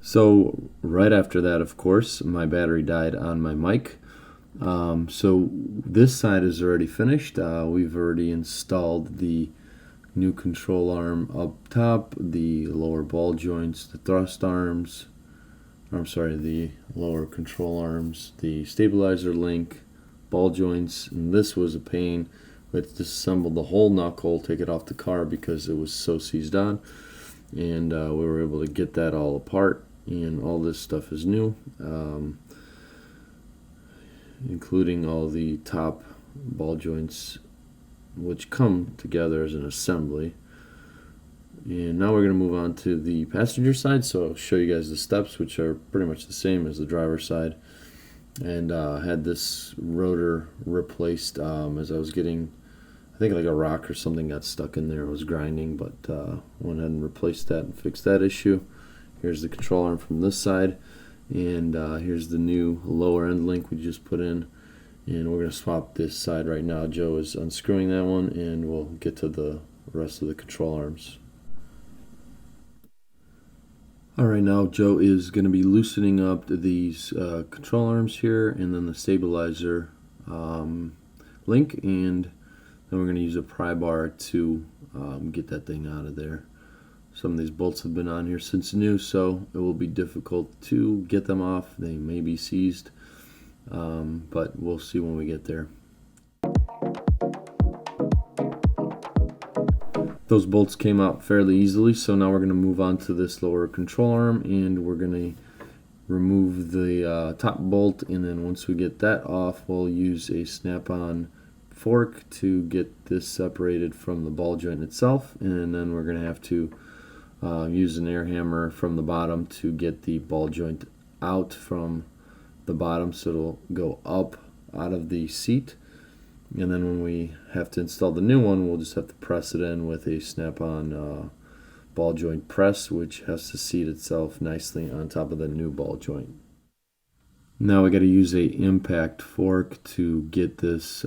So right after that, of course, my battery died on my mic. So this side is already finished. We've already installed the new control arm up top, the lower ball joints, the thrust arms, the lower control arms, the stabilizer link, ball joints, and this was a pain. We had to disassemble the whole knuckle, take it off the car because it was so seized on, and we were able to get that all apart, and all this stuff is new, including all the top ball joints, which come together as an assembly. And now we're going to move on to the passenger side, so I'll show you guys the steps, which are pretty much the same as the driver's side. And had this rotor replaced as I was getting, I think like a rock or something got stuck in there. It was grinding, but went ahead and replaced that and fixed that issue. Here's the control arm from this side, and here's the new lower end link we just put in. And we're going to swap this side right now. Joe is unscrewing that one, and we'll get to the rest of the control arms. Alright, now Joe is going to be loosening up these control arms here, and then the stabilizer link, and then we're going to use a pry bar to get that thing out of there. Some of these bolts have been on here since new, so it will be difficult to get them off. They may be seized, but we'll see when we get there. Those bolts came out fairly easily, so now we're going to move on to this lower control arm, and we're going to remove the top bolt, and then once we get that off, we'll use a snap-on fork to get this separated from the ball joint itself, and then we're going to have to use an air hammer from the bottom to get the ball joint out from the bottom, so it'll go up out of the seat. And then when we have to install the new one, we'll just have to press it in with a snap-on ball joint press, which has to seat itself nicely on top of the new ball joint. Now we got to use a impact fork to get this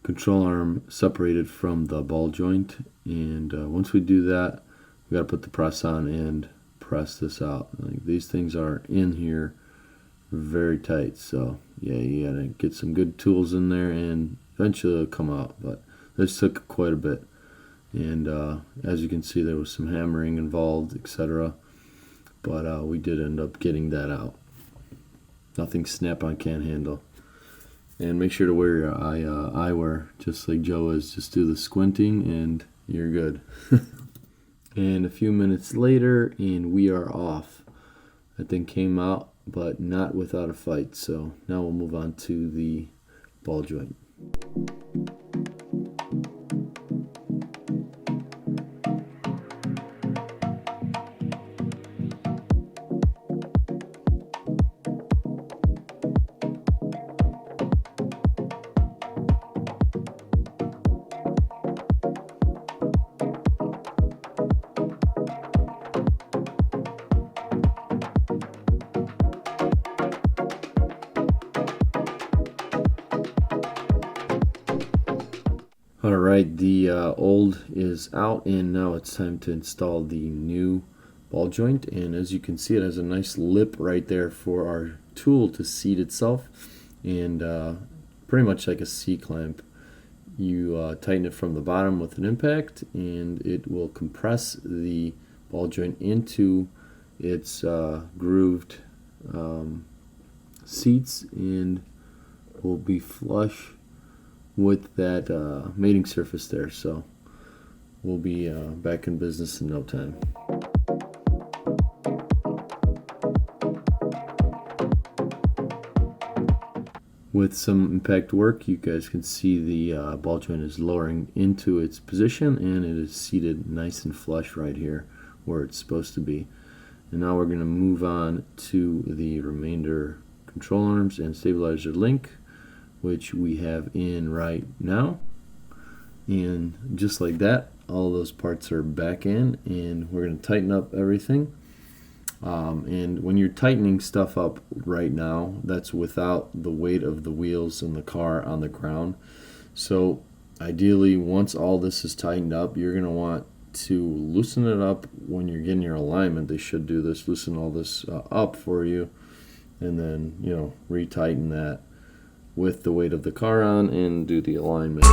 control arm separated from the ball joint, and once we do that, we got to put the press on and press this out. Like, these things are in here very tight, so yeah, you gotta get some good tools in there, and eventually it'll come out, but this took quite a bit. And as you can see, there was some hammering involved, etc., but we did end up getting that out. Nothing snap-on can't handle. And make sure to wear your eyewear, just like Joe is. Just do the squinting and you're good. And a few minutes later, and we are off. That thing came out, but not without a fight. So now we'll move on to the ball joint. Alright, the old is out, and now it's time to install the new ball joint. And as you can see, it has a nice lip right there for our tool to seat itself, and pretty much like a C-clamp. You tighten it from the bottom with an impact, and it will compress the ball joint into its grooved seats, and will be flush with that mating surface there. So we'll be back in business in no time. With some impact work, you guys can see the ball joint is lowering into its position, and it is seated nice and flush right here where it's supposed to be. And now we're going to move on to the remainder control arms and stabilizer link, which we have in right now. And just like that, all those parts are back in, and we're going to tighten up everything. And when you're tightening stuff up right now, that's without the weight of the wheels and the car on the ground. So ideally, once all this is tightened up, you're going to want to loosen it up when you're getting your alignment. They should do this, loosen all this up for you, and then, retighten that with the weight of the car on and do the alignment.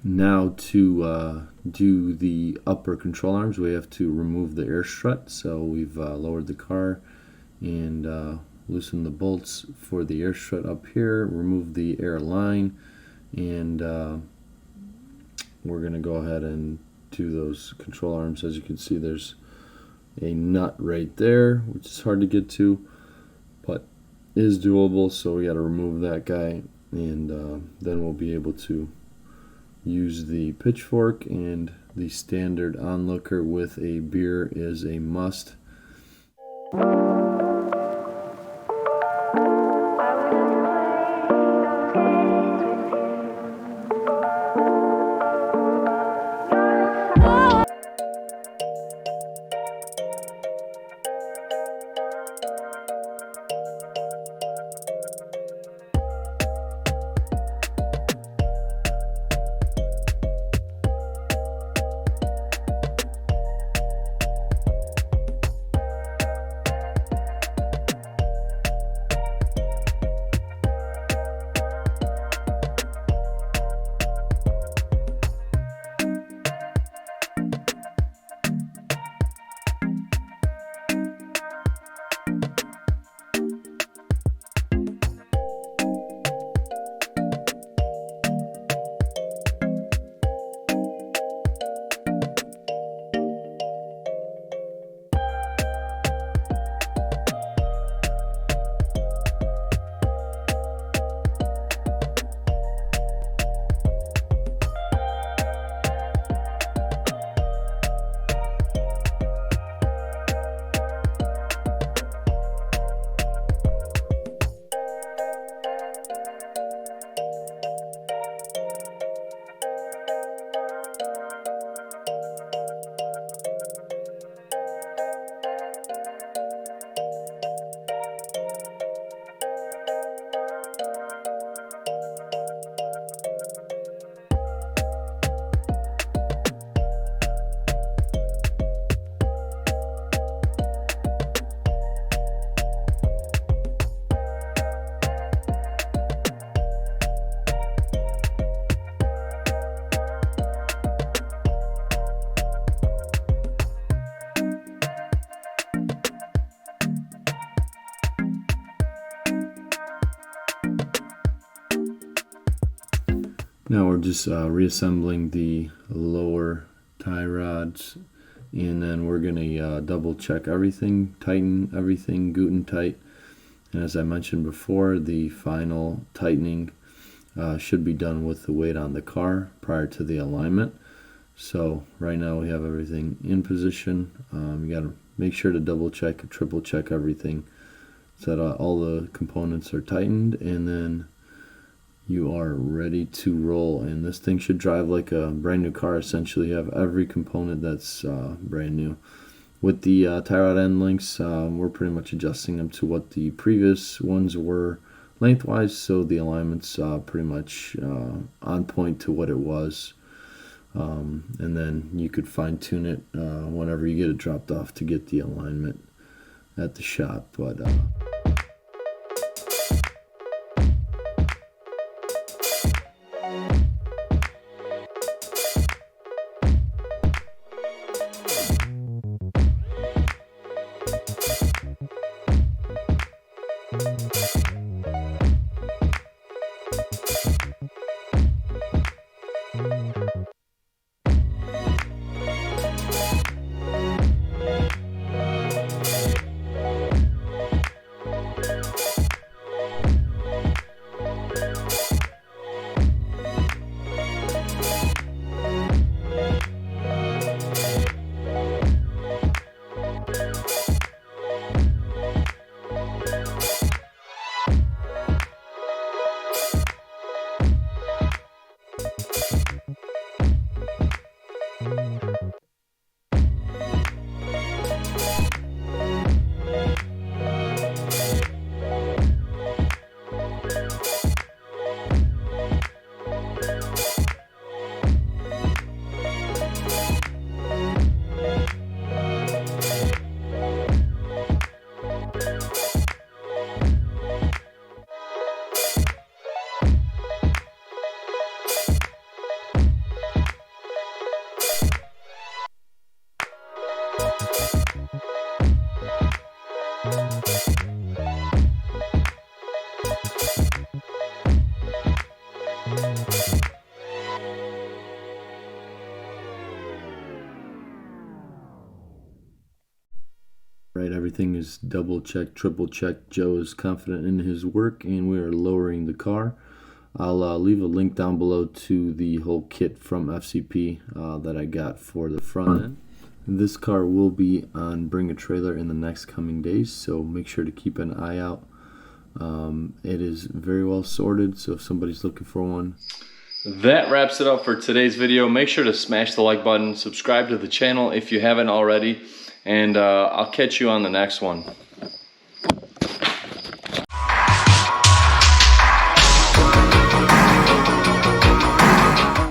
Now to do the upper control arms, we have to remove the air strut. So we've lowered the car and loosened the bolts for the air strut up here, remove the air line, and we're going to go ahead and do those control arms. As you can see, there's a nut right there, which is hard to get to, but is doable. So we got to remove that guy, and then we'll be able to use the pitchfork, and the standard onlooker with a beer is a must. Now we're just reassembling the lower tie rods, and then we're going to double check everything, tighten everything good and tight. And as I mentioned before, the final tightening should be done with the weight on the car prior to the alignment. So right now we have everything in position. You got to make sure to double check, triple check everything so that all the components are tightened, and then you are ready to roll. And this thing should drive like a brand new car. Essentially, you have every component that's brand new. With the tie rod end lengths, we're pretty much adjusting them to what the previous ones were lengthwise, so the alignment's pretty much on point to what it was. And then you could fine tune it whenever you get it dropped off to get the alignment at the shop. But right, everything is double checked, triple checked. Joe is confident in his work, and we are lowering the car. I'll leave a link down below to the whole kit from FCP that I got for the front end. This car will be on Bring a Trailer in the next coming days, so make sure to keep an eye out. It is very well sorted, so if somebody's looking for one. That wraps it up for today's video. Make sure to smash the like button, subscribe to the channel if you haven't already, and I'll catch you on the next one.